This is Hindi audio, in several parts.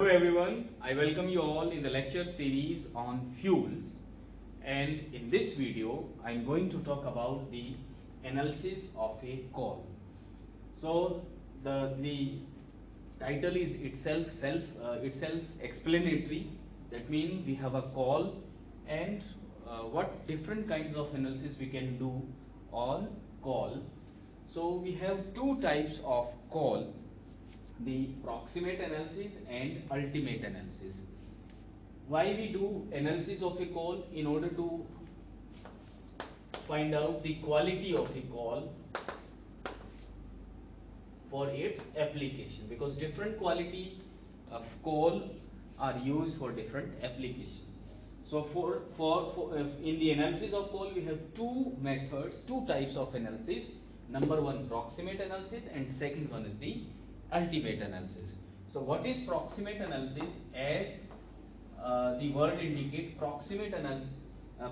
everyone, I welcome you all in the lecture series on fuels, and in this video I am going to talk about the analysis of a call. So the title is itself explanatory. That means we have a call and what different kinds of analysis we can do on call. So we have two types of call: the proximate analysis and ultimate analysis. Why we do analysis of a call? In order to find out the quality of a call for its application, because different quality of call are used for different application. So in the analysis of call we have two methods, two types of analysis. Number one, proximate analysis, and second one is the ultimate analysis. So what is proximate analysis? As the word indicate, proximate analysis.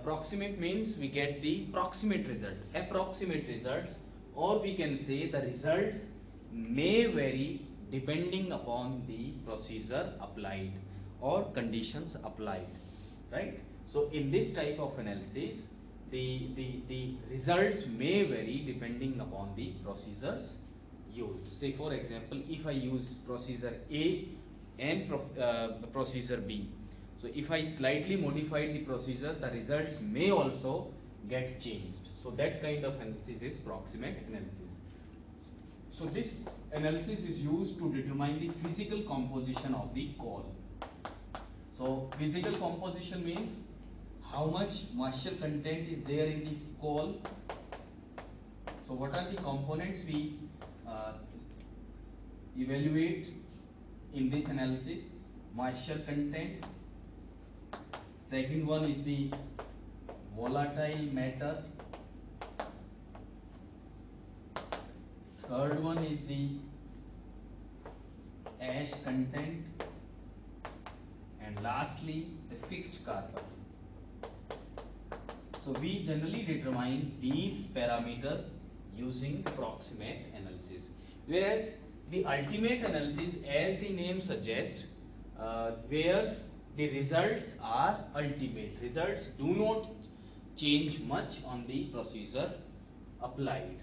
Proximate means we get the proximate result, approximate results, or we can say the results may vary depending upon the procedure applied or conditions applied, right? So in this type of analysis, the results may vary depending upon the procedures used. Say for example, if I use procedure A and procedure B, so if I slightly modify the procedure, the results may also get changed. So that kind of analysis is proximate analysis. So this analysis is used to determine the physical composition of the call. So physical composition means how much moisture content is there in the call. So what are the components we evaluate in this analysis? Moisture content. Second one is the volatile matter. Third one is the ash content, and lastly the fixed carbon. So we generally determine these parameters using proximate analysis, whereas the ultimate analysis, as the name suggests, where the results are ultimate. Results do not change much on the procedure applied,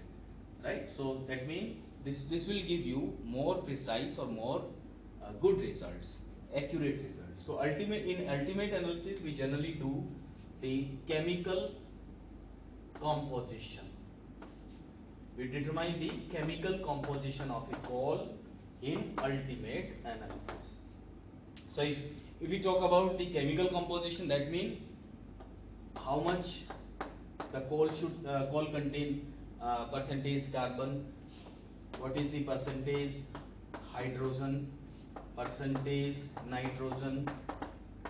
right? So that means this will give you more precise or more good results, accurate results. So in ultimate analysis we generally do the chemical composition. We determine the chemical composition of a call in ultimate analysis. So if we talk about the chemical composition, that means how much the call contain percentage carbon, what is the percentage hydrogen, percentage nitrogen,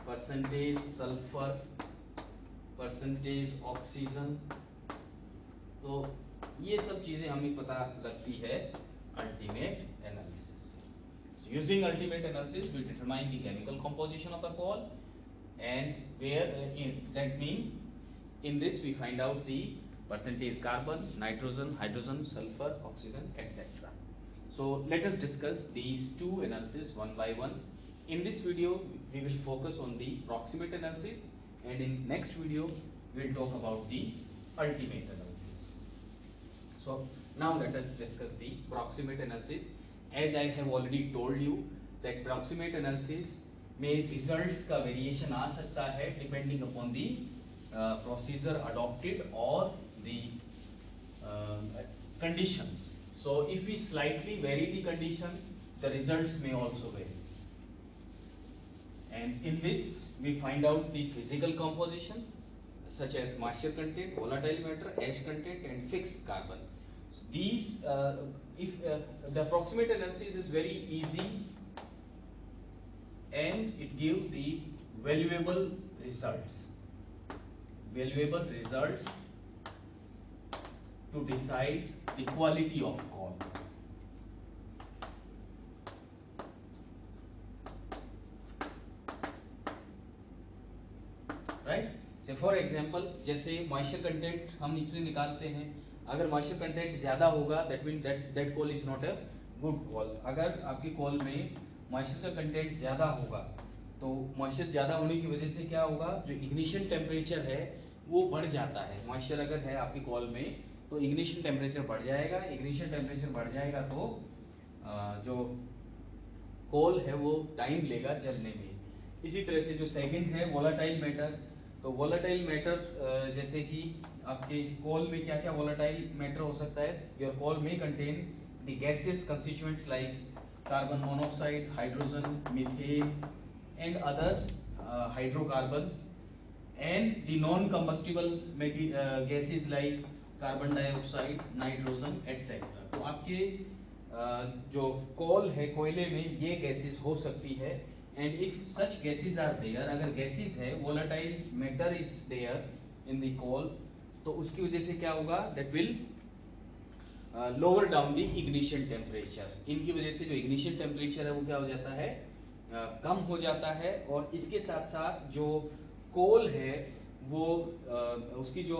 percentage sulfur, percentage oxygen. तो ये सब चीजें हमें पता लगती है अल्टीमेट एनालिसिस से. Using ultimate analysis we determine the chemical composition of a call, and where that mean in this we find out the percentage carbon, nitrogen, hydrogen, sulfur, oxygen, etc. So let us discuss these two analysis one by one. In this video we will focus on the proximate analysis, and in next video we will talk about the ultimate analysis. So now let us discuss the proximate analysis. As I have already told you that proximate analysis में results का variation आ सकता है depending upon the procedure adopted or the conditions. So if we slightly vary the condition, the results may also vary. And in this we find out the physical composition such as moisture content, volatile matter, ash content, and fixed carbon. So these the approximate analysis is very easy and it gives the valuable results. Valuable results to decide the quality of call. Right. से फॉर एग्जांपल जैसे मॉइस्चर कंटेंट हम इसमें निकालते हैं, अगर मॉइस्चर कंटेंट ज्यादा होगा that mean that call is not a good call. अगर आपकी कॉल में मॉइस्चर का कंटेंट ज्यादा होगा, तो मॉइस्चर ज्यादा होने की वजह से क्या होगा, जो इग्निशन टेम्परेचर है वो बढ़ जाता है। मॉइस्चर अगर है आपकी कॉल में तो इग्निशन टेम्परेचर बढ़ जाएगा, इग्निशन टेम्परेचर बढ़ जाएगा तो जो कोल है वो टाइम लेगा जलने में। इसी तरह से जो सेकंड है वोलाटाइल मैटर, तो वोलाटाइल मैटर जैसे कि आपके कोल में क्या क्या वोलाटाइल मैटर हो सकता है, योर कोल में contain the gases constituents like carbon monoxide, hydrogen, methane and other hydrocarbons and the non-combustible gases like carbon dioxide, nitrogen, etc. तो आपके जो कोल है, कोयले में ये गैसेस हो सकती है, and if such gases are there, अगर गैसेस है, volatile matter is there in the coal, तो उसकी वजह से क्या होगा, that will lower down the ignition temperature. इनकी वजह से जो इग्निशन टेम्परेचर है वो क्या हो जाता है, कम हो जाता है। और इसके साथ साथ जो कोल है वो उसकी जो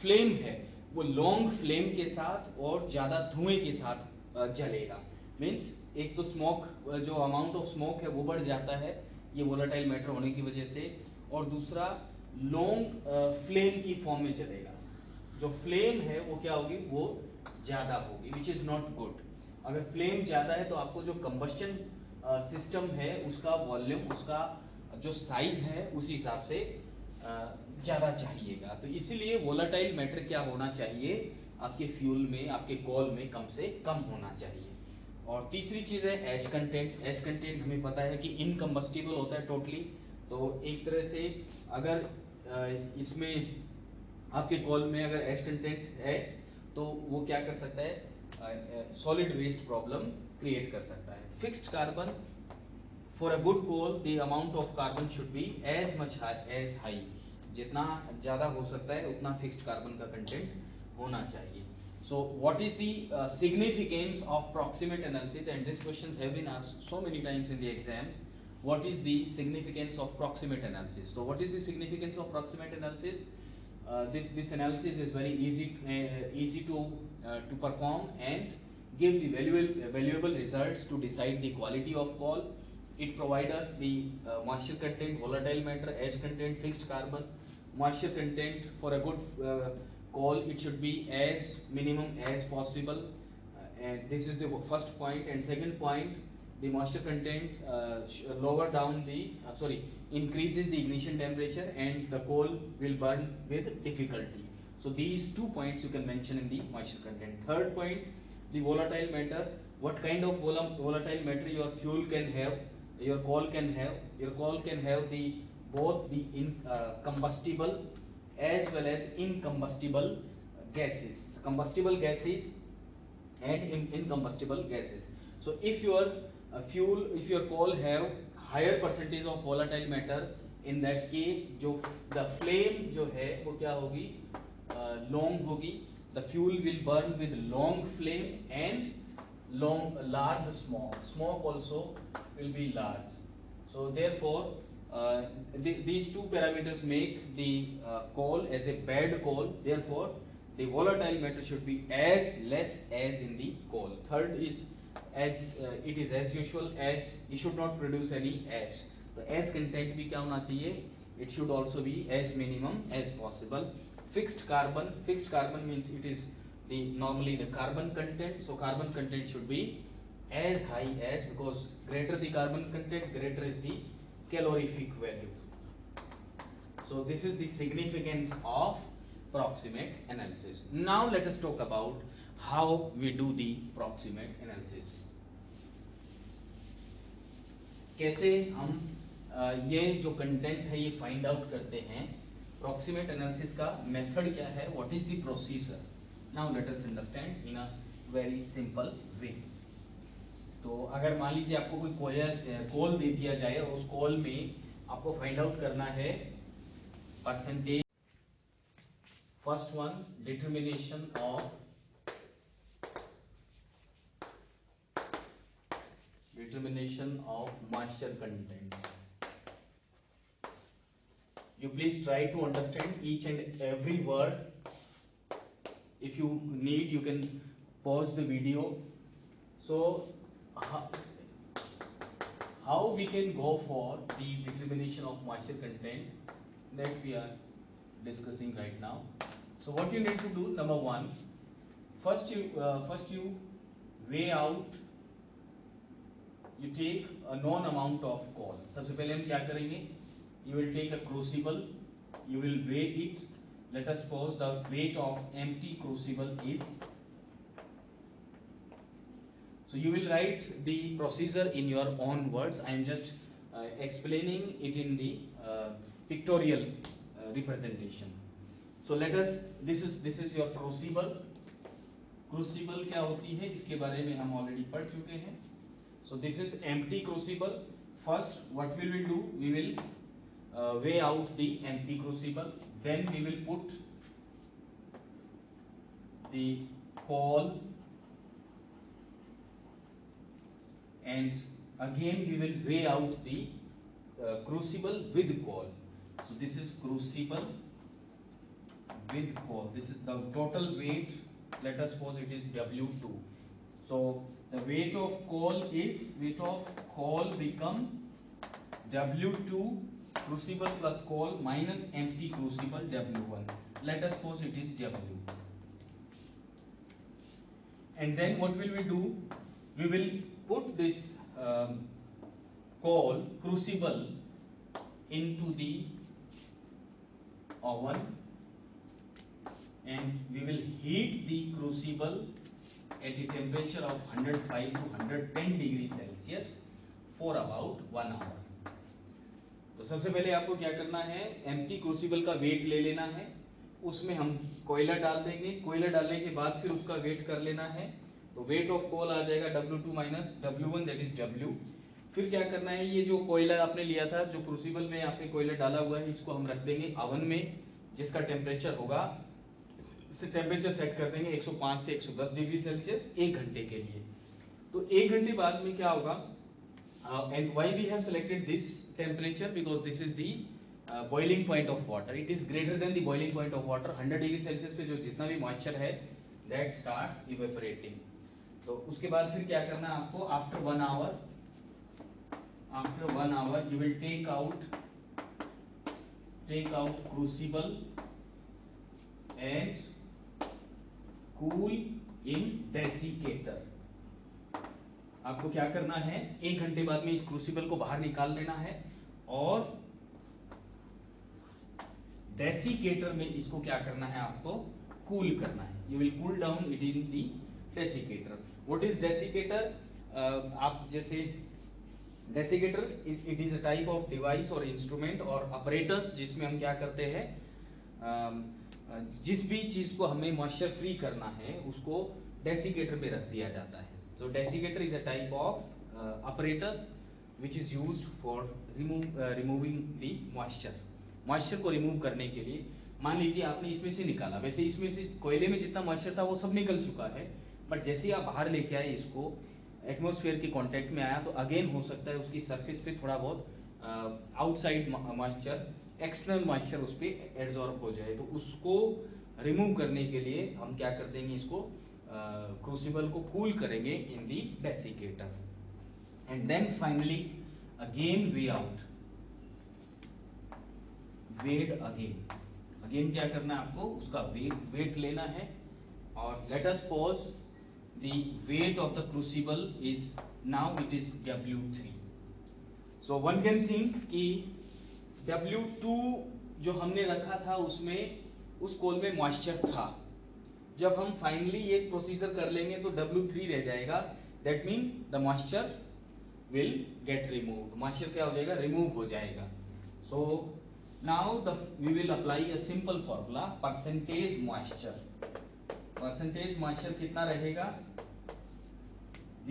फ्लेम है वो लॉन्ग फ्लेम के साथ और ज्यादा धुएं के साथ जलेगा। मीन्स एक तो स्मोक, जो अमाउंट ऑफ स्मोक है वो बढ़ जाता है ये वोलेटाइल मैटर होने की वजह से, और दूसरा लॉन्ग फ्लेम की फॉर्म में जलेगा। जो फ्लेम है वो क्या होगी, वो ज्यादा होगी, विच इज नॉट गुड। अगर फ्लेम ज्यादा है तो आपको जो कंबस्शन सिस्टम है उसका वॉल्यूम, उसका जो साइज है उसी हिसाब से ज्यादा चाहिएगा। तो इसीलिए वोलाटाइल मैटर क्या होना चाहिए, आपके फ्यूल में, आपके कोल में कम से कम होना चाहिए। और तीसरी चीज है एश कंटेंट। एश कंटेंट हमें पता है कि इनकम्बस्टिबल होता है टोटली। तो एक तरह से अगर इसमें आपके कॉल में अगर एश कंटेंट है तो वो क्या कर सकता है, सॉलिड वेस्ट प्रॉब्लम क्रिएट कर सकता है। Fixed carbon, for a good coal the amount of carbon should be as much as high, जितना ज्यादा हो सकता है उतना फिक्स्ड कार्बन का कंटेंट होना चाहिए। So what is the significance of proximate analysis, and this question have been asked so many times in the exams. What is the significance of proximate analysis? So what is the significance of proximate analysis? This analysis is very easy to perform and give the valuable results to decide the quality of coal. It provides us the moisture content, volatile matter, ash content, fixed carbon. Moisture content for a good coal, it should be as minimum as possible, and this is the first point. And second point, the moisture content lower down the increases the ignition temperature and the coal will burn with difficulty. So these 2 points you can mention in the moisture content. Third point, the volatile matter. What kind of volatile matter your fuel can have, your coal can have. Your coal can have the both the combustible as well as incombustible gases, combustible gases and incombustible gases. So if your fuel, if your coal have higher percentage of volatile matter, in that case जो the flame जो है वो क्या होगी, long होगी, the fuel will burn with long flame and large smoke also will be large. So therefore these two parameters make the coal as a bad coal. Therefore the volatile matter should be as less as in the coal. Third is as it is as usual, as it should not produce any ash. तो ash content भी क्या होना चाहिए, it should also be as minimum as possible. Fixed carbon means it is the normally the carbon content, so carbon content should be as high as, because greater the carbon content, greater is the calorific value. So this is the significance of proximate analysis. Now let us talk about how we do the proximate analysis. कैसे हम ये जो कंटेंट है ये फाइंड आउट करते हैं, प्रॉक्सिमेट एनालिसिस का मेथड क्या है, what is the procedure. Now let us understand in a very simple way. तो अगर मान लीजिए आपको कोई कॉल दे दिया जाए और उस कॉल में आपको फाइंड आउट करना है percentage, first one determination of moisture content. You please try to understand each and every word. If you need, you can pause the video. So how we can go for the determination of moisture content that we are discussing right now. So what you need to do, number one, first you weigh out, you take a known amount of coal. सबसे पहले हम क्या करेंगे, you will take a crucible, you will weigh it. Let us suppose the weight of empty crucible is, so you will write the procedure in your own words. I am just explaining it in the pictorial representation. So let us, this is your crucible. Crucible क्या होती है इसके बारे में हम ऑलरेडी पढ़ चुके हैं. So this is empty crucible. First what will we do, we will weigh out the empty crucible, then we will put the coal, and again we will weigh out the crucible with coal. So this is crucible with coal, this is the total weight. Let us suppose it is W2. So the weight of coal become W2 crucible plus coal minus empty crucible W1. Let us suppose it is W. And then what will we do, we will put this coal crucible into the oven, and we will heat the crucible at a temperature of 105 to 110 degree Celsius for about 1 hour. तो सबसे पहले आपको क्या करना है, एम्प्टी क्रूसिबल का वेट ले लेना है, उसमें हम कोयला डाल देंगे, कोयला डालने के बाद फिर उसका वेट कर लेना है. तो वेट ऑफ कोल आ जाएगा W2 minus W1, that is W. फिर क्या करना है, ये जो कोयला आपने लिया था, जो क्रूसिबल में आपने कोयला डाला हुआ है, इसको हम रख देंगे अवन में, जिसका टेम्परेचर होगा, इसे टेम्परेचर सेट कर देंगे 105 से 110 डिग्री सेल्सियस 1 घंटे के लिए. तो 1 घंटे बाद में क्या होगा, and why we have selected this temperature, because this is the boiling point of water, it is greater than the boiling point of water. 100 degree Celsius पे जो जितना भी मॉइस्चर है that starts evaporating. तो उसके बाद फिर क्या करना है आपको, after 1 hour you will take out crucible and cool in desiccator. आपको क्या करना है, 1 घंटे बाद में इस क्रूसिबल को बाहर निकाल लेना है और डेसिकेटर में इसको क्या करना है, आपको कूल करना है. You will cool down it in the desiccator. What is desiccator, आप जैसे desiccator it is a type of device और इंस्ट्रूमेंट और ऑपरेटर्स, जिसमें हम क्या करते हैं, जिस भी चीज को हमें मॉइस्चर फ्री करना है उसको डेसिकेटर पे रख दिया जाता है. So desiccator is a type of apparatus which is used for removing the moisture. Moisture को remove करने के लिए, मान लीजिए आपने इसमें से निकाला, वैसे इसमें से कोयले में जितना मॉइस्चर था वो सब निकल चुका है, बट जैसे ही आप बाहर लेके आए इसको, एटमॉस्फेयर के कांटेक्ट में आया, तो अगेन हो सकता है उसकी सरफेस पे थोड़ा बहुत आउटसाइड मॉइस्चर, एक्सटर्नल मॉइस्चर उस पर एब्जॉर्ब हो जाए. तो उसको रिमूव करने के लिए हम क्या कर देंगे, इसको क्रूसिबल को कूल करेंगे in the desiccator. And then finally again weigh out, weight again क्या करना है आपको, उसका वेट लेना है. और let us suppose the weight of the crucible is, now it is W3. So one can think कि W2 जो हमने रखा था उसमें, उस कोल में मॉइस्चर था. जब हम फाइनली ये प्रोसीजर कर लेंगे तो W3 रह जाएगा, that mean the moisture will get removed. Moisture क्या हो जाएगा, रिमूव हो जाएगा. So now we will apply a simple formula, percentage moisture. Percentage moisture कितना रहेगा, द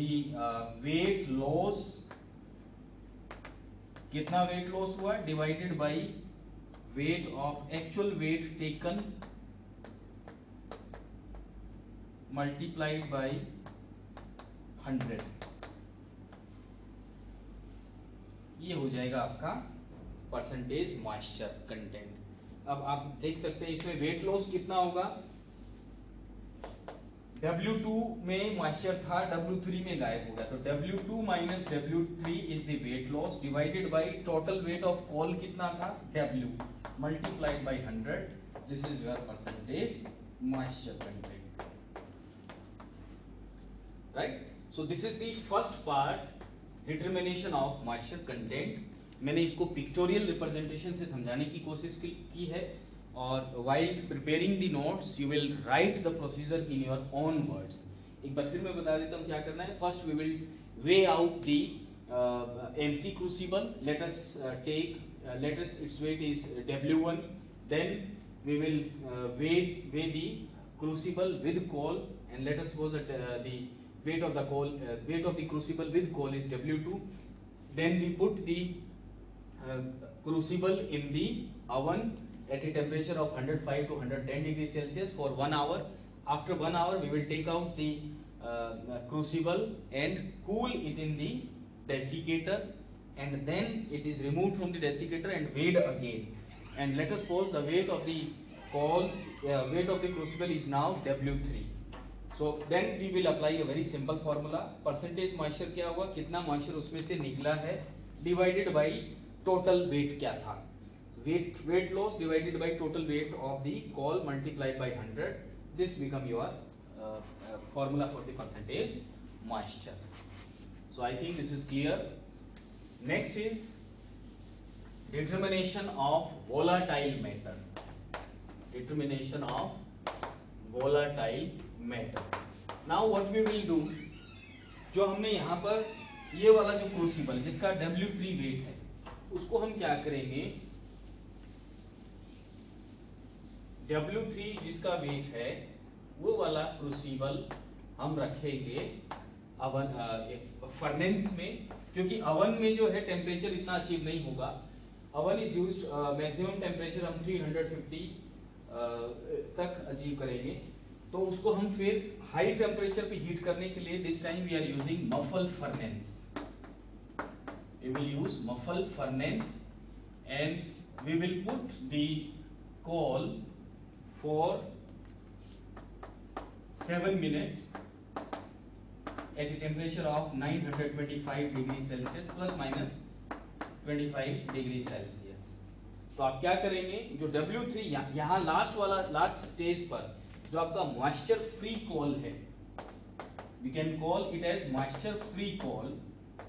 वेट लॉस, कितना वेट लॉस हुआ, divided by weight of actual weight taken multiplied by 100. ये हो जाएगा आपका परसेंटेज मॉइस्चर कंटेंट. अब आप देख सकते हैं इसमें वेट लॉस कितना होगा, W2 में मॉइस्चर था, W3 में गायब हो गया, तो W2 minus W3 is the weight loss divided by total weight of call कितना था W multiplied by 100, this is your percentage moisture content, right. So this is the first part, determination of moisture content. मैंने इसको पिक्चोरियल रिप्रेजेंटेशन से समझाने की कोशिश की है, और while preparing the notes you will write the procedure in your own words. एक बार फिर मैं बता देता हूँ क्या करना है. First we will weigh out the empty crucible. Let us let us its weight is W1. Then we will weigh the crucible with coal, and let us suppose that the weight of the coal weight of the crucible with coal is W2. Then we put the crucible in the oven at a temperature of 105 to 110 degrees Celsius for 1 hour. After 1 hour we will take out the crucible and cool it in the desiccator, and then it is removed from the desiccator and weighed again. And let us suppose the weight of the weight of the crucible is now W3. So then we will apply a very simple formula. Percentage moisture क्या हुआ, कितना moisture उसमें से निकला है, divided by total weight क्या था. So weight loss divided by total weight of the coal multiplied by 100. This become your formula for the percentage moisture. So I think this is clear. Next is determination of volatile matter. Determination of volatile matter. Now what we will do, जो हमने यहाँ पर ये वाला जो क्रूसिबल जिसका W3 वेट है, उसको हम क्या करेंगे, W3 जिसका वेट है वो वाला क्रूसिबल हम रखेंगे अवन फर्नेंस में, क्योंकि अवन में जो है टेम्परेचर इतना अचीव नहीं होगा. Oven is use maximum temperature हम 350 तक अचीव करेंगे, तो उसको हम फिर हाई टेम्परेचर पे हीट करने के लिए this time we are using muffle furnace. We will use muffle furnace, and we will put the coal for 7 minutes at a temperature of 925 degrees Celsius plus minus 25 degrees Celsius. तो आप क्या करेंगे, जो W3 यहाँ लास्ट स्टेज पर जो आपका मॉइस्चर फ्री कोल है, we can call it as moisture free coal.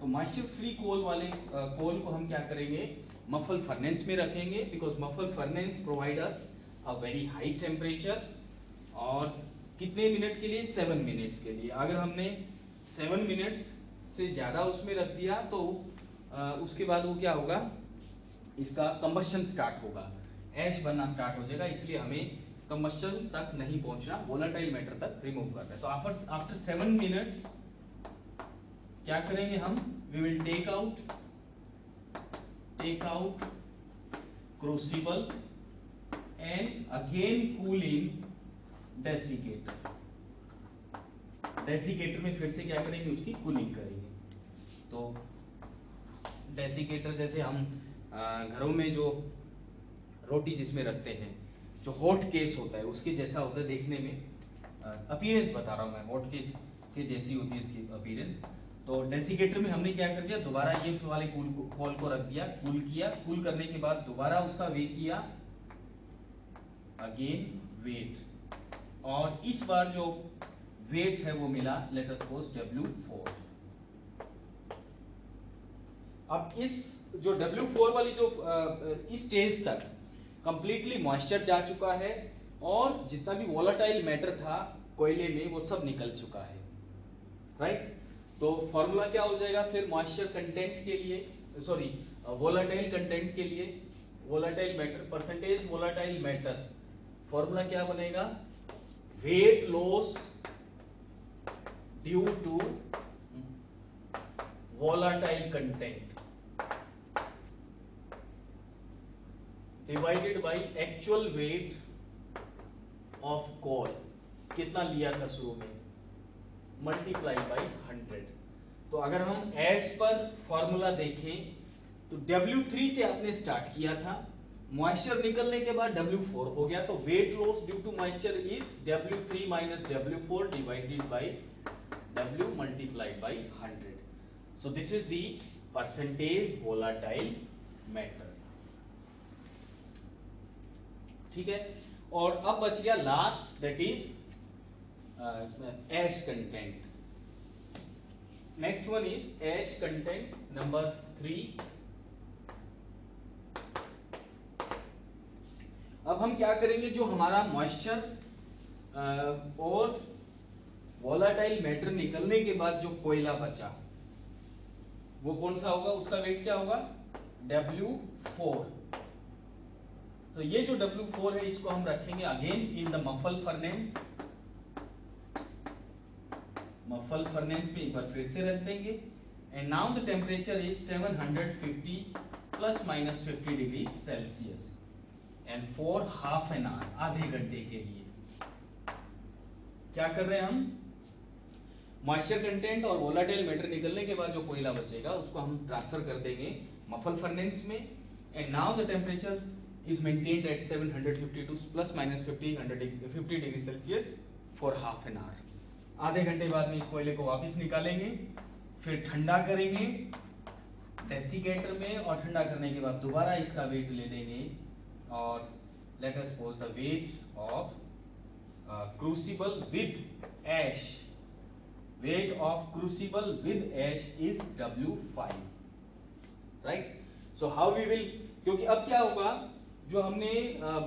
तो मॉइस्चर फ्री कोल वाले कोल को हम क्या करेंगे, मफल फर्नेंस में रखेंगे, because muffle furnace provide us a very high temperature. और कितने मिनट के लिए, 7 मिनट्स के लिए. अगर हमने 7 मिनट्स से ज्यादा उसमें रख दिया तो उसके बाद वो क्या होगा, इसका कंबस्शन स्टार्ट होगा, ऐश बनना स्टार्ट हो जाएगा. इसलिए हमें कंबस्शन तक नहीं पहुंचना, वोलेटाइल मैटर तक रिमूव करना है. तो आफ्टर 7 मिनट्स क्या करेंगे हम, we will take out crucible and again cool in desiccator. Desiccator में फिर से क्या करेंगे, उसकी कूलिंग करेंगे. तो डेसिकेटर जैसे हम घरों में जो रोटी जिसमें रखते हैं, जो हॉट केस होता है उसके जैसा होता है देखने में, अपीयरेंस बता रहा हूं मैं, हॉट केस के जैसी होती है इसकी अपीयरेंस. तो डेसिकेटर में हमने क्या कर दिया, दोबारा ये वाले कॉल को रख दिया, कूल किया, कूल करने के बाद दोबारा उसका वे किया, अगेन वेट, और इस बार जो वेट है वो मिला लेट अस सपोज W4. अब इस जो W4 वाली जो इस स्टेज तक कंप्लीटली मॉइस्चर जा चुका है, और जितना भी वोलेटाइल मैटर था कोयले में वो सब निकल चुका है, राइट. तो फॉर्मूला क्या हो जाएगा फिर मॉइस्चर कंटेंट के लिए, सॉरी वोलेटाइल कंटेंट के लिए, volatile matter percentage volatile matter, formula क्या बनेगा, weight loss due to volatile content divided by actual weight of coal, कितना लिया था शुरू में, मल्टीप्लाइड बाय 100. तो अगर हम एज पर फॉर्मूला देखें तो W3 से आपने स्टार्ट किया था, मॉइस्चर निकलने के बाद W4 हो गया, तो weight loss due to moisture is W3 minus W4 divided by W multiplied by 100. So this is the percentage volatile matter. ठीक है, और अब बच गया last, that is ash content. Next one is ash content number 3. अब हम क्या करेंगे, जो हमारा मॉइस्चर और वोलाटाइल मैटर निकलने के बाद जो कोयला बचा वो कौन सा होगा, उसका वेट क्या होगा, W4. तो ये जो W4 है इसको हम रखेंगे again in the muffle furnace. Muffle furnace में एक बार फिर से रख देंगे. And now the temperature is 750 plus minus 50 degree Celsius. And for half an our, आधे घंटे के लिए क्या कर रहे हैं हम, मॉइस्चर कंटेंट और वोलाटाइल मैटर निकलने के बाद जो कोयला बचेगा उसको हम ट्रांसफर कर देंगे मफल फर्नेस में. And now the temperature is maintained eight 752 plus minus 50 degree Celsius for half an our. आधे घंटे बाद में इस कोयले को वापस निकालेंगे, फिर ठंडा करेंगे डेसिकेटर में, और ठंडा करने के बाद दोबारा इसका वेट ले लेंगे. और let us suppose the weight of crucible with ash. Weight of crucible with ash is W5. Right. So how we will, क्योंकि अब क्या होगा, जो हमने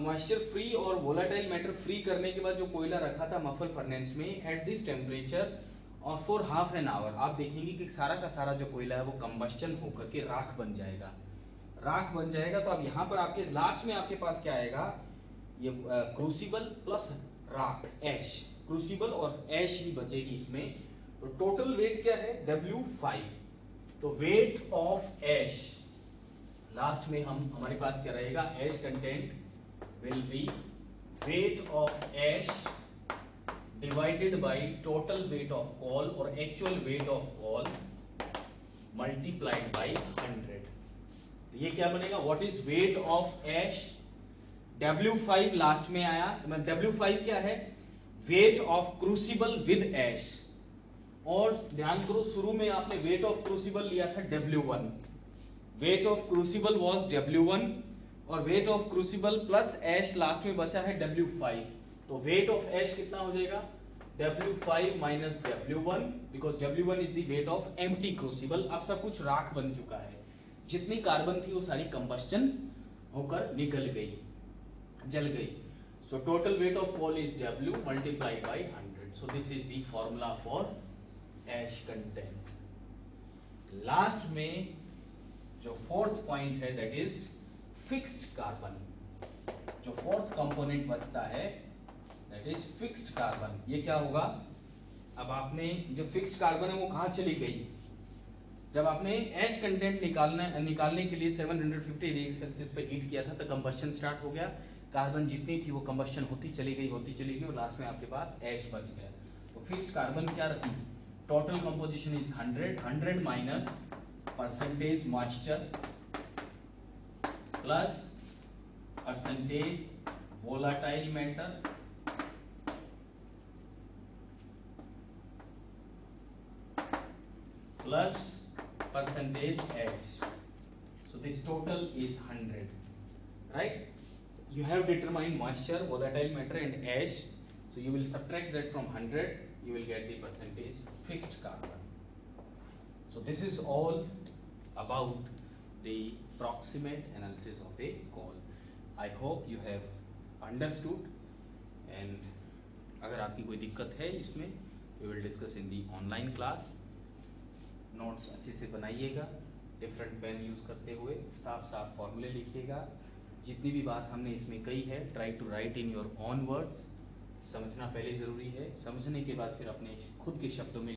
मॉइस्चर फ्री और वोलाटाइल मैटर फ्री करने के बाद जो कोयला रखा था मफल फर्नेस में एट दिस टेम्परेचर और फॉर हाफ एन आवर, आप देखेंगे कि सारा का सारा जो कोयला है वो कंबस्टन होकर के राख बन जाएगा. राख बन जाएगा, तो अब यहां पर आपके लास्ट में आपके पास क्या आएगा, ये क्रूसिबल प्लस राख एश, क्रूसिबल और एश ही बचेगी इसमें. तो टोटल वेट क्या है, W5. तो वेट ऑफ एश, लास्ट में हम हमारे पास क्या रहेगा, ash content will be weight of ash divided by total weight of coal और actual weight of coal multiplied by 100. ये क्या बनेगा, what is weight of ash, W5 last में आया. W5 क्या है, weight of crucible with ash. और ध्यान करो शुरू में आपने वेट ऑफ क्रूसिबल लिया था W1. Wait of crucible was W1 और weight of crucible plus ash last में बचा है W5. तो वेट ऑफ एश कितना हो जाएगा, W5 minus W1, because W1 is the weight of empty crucible. अब सब कुछ राख बन चुका है, जितनी कार्बन थी वो सारी कंबस्टन होकर निकल गई, जल गई. So total weight of coal is W multiplied by 100. So this is the formula for ash content. Last में जो फोर्थ पॉइंट है दैट इज फिक्स्ड कार्बन. जो फोर्थ कंपोनेंट बचता है दैट इज फिक्स्ड कार्बन. ये क्या होगा, अब आपने जो फिक्स्ड कार्बन है वो कहां चली गई, जब आपने एश कंटेंट निकालने के लिए 750 डिग्री सेल्सियस पे हीट किया था तो कंबस्शन स्टार्ट हो गया. कार्बन जितनी थी वो कंबस्शन होती चली गई और लास्ट में आपके पास एश बच गया. तो फिक्स्ड कार्बन क्या रखी, total composition is 100 minus percentage moisture plus percentage volatile matter plus percentage H. So this total is 100, right? You have determined moisture, volatile matter and ash. So you will subtract that from 100, you will get the percentage fixed carbon. So this is all about the proximate analysis of a coal. I hope you have understood, and अगर आपकी कोई दिक्कत है इसमें we will discuss in the online class. Notes अच्छे से बनाइएगा, डिफरेंट पेन यूज करते हुए साफ साफ फॉर्मूले लिखिएगा. जितनी भी बात हमने इसमें कही है try to write in your own words. समझना पहले जरूरी है, समझने के बाद फिर अपने खुद के शब्दों में